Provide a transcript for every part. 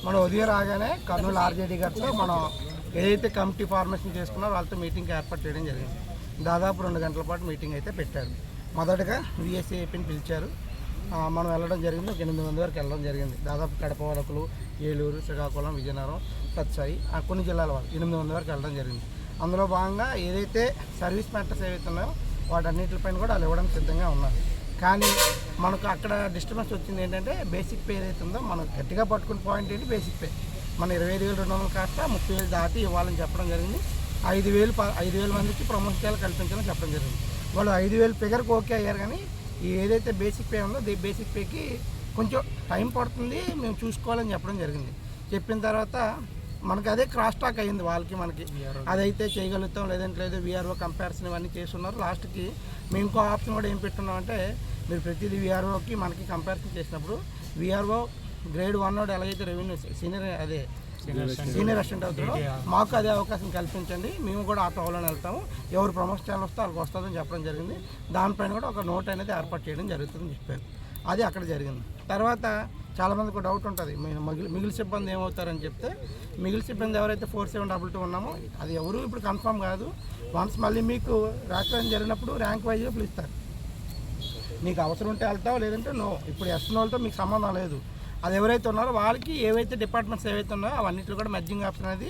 మనం ఉదయం రాగానే కర్నూలు ఆర్జేడీ గారితో మనం ఏదైతే కమిటీ ఫార్మేషన్ చేసుకున్నారో వాళ్ళతో మీటింగ్ ఏర్పాటు చేయడం జరిగింది. దాదాపు 2 గంటల పాటు మీటింగ్ అయితే పెట్టారు. మొదటగా విఎస్ఏపిని పిలిచారు. మనం వెళ్ళడం జరిగింది. ఒక 8 మంది వరకు వెళ్ళడం జరిగింది. దాదాపు కడప వరకులు, ఏలూరు, శ్రీకాకుళం, విజయనగరం, సత్సాయి కొన్ని జిల్లాల వాళ్ళు 8 మంది వరకు వెళ్ళడం జరిగింది. అందులో భాగంగా ఏదైతే సర్వీస్ మ్యాటర్స్ ఏవైతే ఉన్నాయో వాటన్నిటిపైన కూడా వాళ్ళు ఇవ్వడానికి సిద్ధంగా ఉన్నారు. కానీ మనకు అక్కడ డిస్టర్బెన్స్ వచ్చింది ఏంటంటే బేసిక్ పే ఏదైతే ఉందో మనం గట్టిగా పట్టుకున్న పాయింట్ ఏంటి బేసిక్ పే మన 25,200 కాస్త 30,000 దాటి ఇవ్వాలని చెప్పడం జరిగింది. 5,000 మందికి ప్రమోషన్ కల్పించాలని చెప్పడం జరిగింది. వాళ్ళు 5,000 ఫిగర్కి ఓకే అయ్యారు. కానీ ఏదైతే బేసిక్ పే ఉందో బేసిక్ పేకి కొంచెం టైం పడుతుంది, మేము చూసుకోవాలని చెప్పడం జరిగింది. చెప్పిన తర్వాత మనకి అదే క్రాస్ టాక్ అయ్యింది వాళ్ళకి మనకి, అదైతే చేయగలుగుతాం లేదంటే లేదు వీఆర్ఓ కంపారిజన్ ఇవన్నీ చేస్తున్నారు. లాస్ట్కి మేము ఇంకో ఆప్షన్ కూడా ఏం పెట్టున్నామంటే మీరు ప్రతిదీ వీఆర్ఓకి మనకి కంపారిజన్ చేసినప్పుడు వీఆర్ఓ గ్రేడ్ 1 ఎలాగైతే రెవెన్యూ సీనియర్ అసిస్టెంట్ అవుతారో మాకు అదే అవకాశం కల్పించండి, మేము కూడా ఆ టోలోనే వెళ్తాము, ఎవరు ప్రమోషన్ వస్తే వాళ్ళకి వస్తుందని చెప్పడం జరిగింది. దానిపైన కూడా ఒక నోట్ అనేది ఏర్పాటు చేయడం జరుగుతుందని చెప్పారు. అది అక్కడ జరిగింది. తర్వాత చాలామందికి డౌట్ ఉంటుంది, మిగిలిన సిబ్బంది ఏమవుతారని చెప్తే మిగిలిన సిబ్బంది ఎవరైతే 4722 ఉన్నామో అది ఎవరు ఇప్పుడు కన్ఫర్మ్ కాదు. వన్స్ మళ్ళీ మీకు ర్యాంక్ జరిగినప్పుడు ర్యాంక్ వైజ్గా పిలుస్తారు. నీకు అవసరం ఉంటే వెళ్తావు లేదంటే నో. ఇప్పుడు ఎస్ఎన్ఓలతో మీకు సంబంధం లేదు. అది ఎవరైతే ఉన్నారో వాళ్ళకి ఏవైతే డిపార్ట్మెంట్స్ ఏవైతే ఉన్నాయో అవన్నింటిలో కూడా మెర్జింగ్ ఆప్షన్ అనేది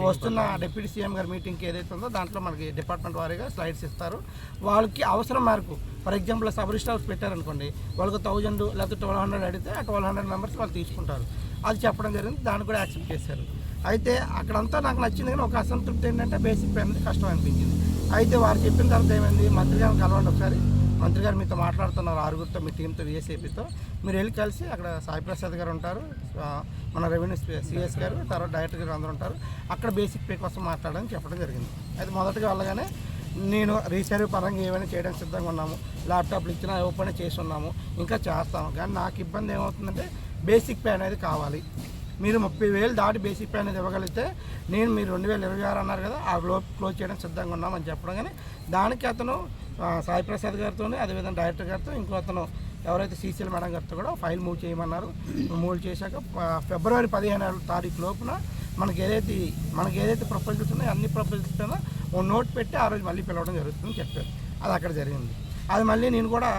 వస్తున్న డిప్యూటీ సీఎం గారి మీటింగ్కి ఏదైతే ఉందో దాంట్లో మనకి డిపార్ట్మెంట్ వారీగా స్లైడ్స్ ఇస్తారు. వాళ్ళకి అవసరం మేరకు for example sub register house పెట్టారనుకోండి, వాళ్ళకి 1000 లేకపోతే 1200 అడిగితే ఆ 1200 మెంబర్స్ వాళ్ళు తీసుకుంటారు. అది చెప్పడం జరిగింది. దాన్ని కూడా యాక్సెప్ట్ చేశారు. అయితే అక్కడంతా నాకు నచ్చింది. కానీ ఒక అసంతృప్తి ఏంటంటే బేసిక్ పే అనేది కష్టం అనిపించింది. అయితే వారు చెప్పిన తర్వాత ఏమైంది, మంత్రి గారిని కలవండి ఒకసారి, మంత్రి గారు మీతో మాట్లాడుతున్నారు 6గురితో మీ టీంతో విఎస్ఏపీతో, మీరు వెళ్ళి కలిసి అక్కడ సాయి ప్రసాద్ గారు ఉంటారు, మన రెవెన్యూ సిఎస్ గారు, తర్వాత డైరెక్టర్ గారు అందరూ ఉంటారు, అక్కడ బేసిక్ పే కోసం మాట్లాడని చెప్పడం జరిగింది. అయితే మొదటగా వెళ్ళగానే నేను రీసర్వ్ పరంగా ఏమైనా చేయడానికి సిద్ధంగా ఉన్నాము, ల్యాప్టాప్లు ఇచ్చినా ఓపెన్ చేసి ఉన్నాము, ఇంకా చేస్తాము. కానీ నాకు ఇబ్బంది ఏమవుతుందంటే బేసిక్ పే అనేది కావాలి. మీరు 30,000 దాటి బేసిక్ పే అనేది ఇవ్వగలిగితే నేను మీరు 2026 అన్నారు కదా ఆ క్లోజ్ చేయడానికి సిద్ధంగా ఉన్నామని చెప్పడం. కానీ దానికి అతను సాయి ప్రసాద్ గారితో అదేవిధంగా డైరెక్టర్ గారితో ఇంకో అతను ఎవరైతే సీసీఎల్ మేడం గారితో కూడా ఫైల్ మూవ్ చేయమన్నారు. మూవ్ చేశాక ఫిబ్రవరి 15వ తారీఖు లోపున మనకి ఏదైతే ప్రపోజల్స్ ఉన్నాయో అన్ని ప్రపోజల్స్ పైన ఓ నోట్ పెట్టి ఆ రోజు మళ్ళీ పిలవడం జరుగుతుందని చెప్పారు. అది అక్కడ జరిగింది. అది మళ్ళీ నేను కూడా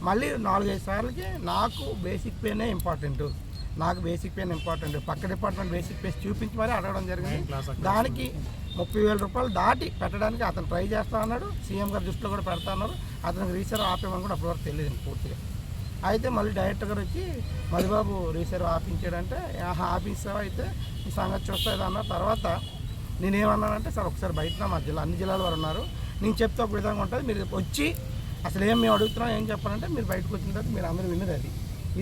4-5 సార్లకి నాకు బేసిక్ పేనే ఇంపార్టెంట్, పక్క డిపార్ట్మెంట్ బేసిక్ పే చూపించి మరీ అడగడం జరిగింది. దానికి 30,000 రూపాయలు దాటి పెట్టడానికి అతను ట్రై చేస్తా అన్నాడు. సీఎం గారు దృష్టిలో కూడా పెడతా అన్నారు. అతనికి రీసర్వ్ ఆపేమని కూడా అప్పటివరకు తెలియదు పూర్తిగా. అయితే మళ్ళీ డైరెక్టర్ గారు వచ్చి మధుబాబు రీసర్వ్ ఆపించాడంటే ఆపిస్తావా అయితే ఈ సంగతి చూస్తుంది అన్న. తర్వాత నేనేమన్నానంటే సార్ ఒకసారి బయట మా జిల్లా అన్ని జిల్లాల వారు ఉన్నారు, నేను చెప్తే ఒక విధంగా ఉంటుంది, మీరు వచ్చి అసలు మేము అడుగుతున్నాం ఏం చెప్పాలంటే మీరు బయటకు వచ్చిన తర్వాత మీరు అందరూ విన్నది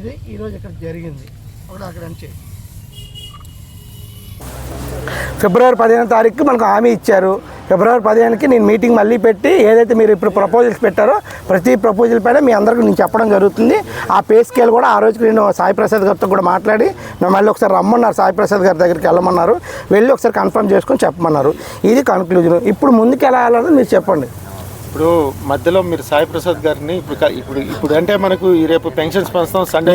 ఇది ఈరోజు ఇక్కడ జరిగింది. ఒకటి అక్కడ నుంచి ఫిబ్రవరి 15వ తారీఖుకి మనకు హామీ ఇచ్చారు. ఫిబ్రవరి 15కి నేను మీటింగ్ మళ్ళీ పెట్టి ఏదైతే మీరు ఇప్పుడు ప్రపోజల్స్ పెట్టారో ప్రతి ప్రపోజల్ పైన మీ అందరికీ నేను చెప్పడం జరుగుతుంది. ఆ పే స్కేల్ కూడా ఆ రోజుకి నేను సాయి ప్రసాద్ గారితో కూడా మాట్లాడి మేము మళ్ళీ ఒకసారి రమ్మన్నారు, సాయి ప్రసాద్ గారి దగ్గరికి వెళ్ళమన్నారు, వెళ్ళి ఒకసారి కన్ఫర్మ్ చేసుకొని చెప్పమన్నారు. ఇది కన్క్లూజన్. ఇప్పుడు ముందుకు ఎలా వెళ్ళాలని మీరు చెప్పండి. ఇప్పుడు మధ్యలో మీరు సాయి ప్రసాద్ గారిని ఇప్పుడు అంటే మనకు రేపు పెన్షన్స్ పంచుతాం. సండే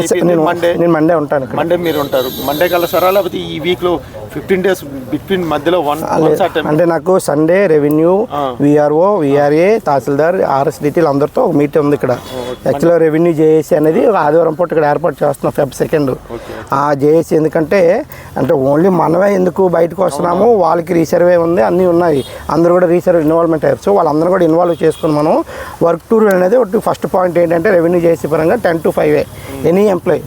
మండే ఉంటాను, మండే మీరు ఉంటారు. మండే కల్లా సరా లేకపోతే ఈ వీక్లో 15 days బిట్వీన్ మధ్యలో అంటే నాకు సండే రెవెన్యూ, విఆర్ఓ, విఆర్ఏ, తహసీల్దార్, ఆర్ఎస్డిటీలు అందరితో ఒక మీటింగ్ ఉంది ఇక్కడ. యాక్చువల్గా రెవెన్యూ జేఏసీ అనేది ఆదివారం పూట ఇక్కడ ఏర్పాటు చేస్తున్నాం Feb 2. ఆ జేఏసీ ఎందుకంటే ఓన్లీ మనమే ఎందుకు బయటకు వస్తున్నాము, వాళ్ళకి రీసర్వే ఉంది, అన్నీ ఉన్నాయి, అందరూ కూడా రీసర్వే ఇన్వాల్వ్మెంట్ అయ్యారు. సో వాళ్ళందరూ కూడా ఇన్వాల్వ్ చేసుకుని మనం వర్క్ టూర్ అనేది ఒకటి ఫస్ట్ పాయింట్ ఏంటంటే రెవెన్యూ జేఏసీ పరంగా 10 to 5 ఎనీ ఎంప్లాయీ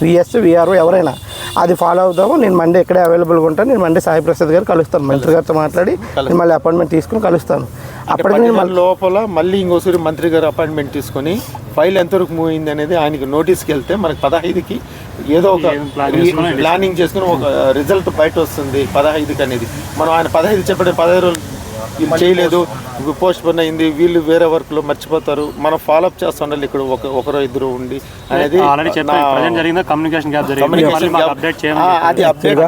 విఎస్, విఆర్ఓ ఎవరైనా అది ఫాలో అవుతాము. నేను మండే ఇక్కడే అవైలబుల్గా ఉంటాను. నేను మండే సాయి ప్రసాద్ గారు కలుస్తాను, మంత్రి గారితో మాట్లాడి నేను మళ్ళీ అపాయింట్మెంట్ తీసుకుని కలుస్తాను. అప్పటికి నేను లోపల మళ్ళీ ఇంకోసారి మంత్రి గారు అపాయింట్మెంట్ తీసుకొని ఫైల్ ఎంతవరకు మూవ్ అయింది అనేది ఆయనకి నోటీస్కి వెళ్తే మనకి 15కి ఏదో ఒక ప్లానింగ్ చేసుకుని ఒక రిజల్ట్ బయట వస్తుంది 15కి అనేది. మనం ఆయన 15 చెప్పడం 15 రోజులు వీళ్ళు చేయలేదు, పోస్ట్ పోన్ అయింది, వీళ్ళు వేరే వర్క్లో మర్చిపోతారు, మనం ఫాలోఅప్ చేస్తుండాలి ఇక్కడ ఒకరో ఇద్దరు ఉండి అనేది. అది అప్డేట్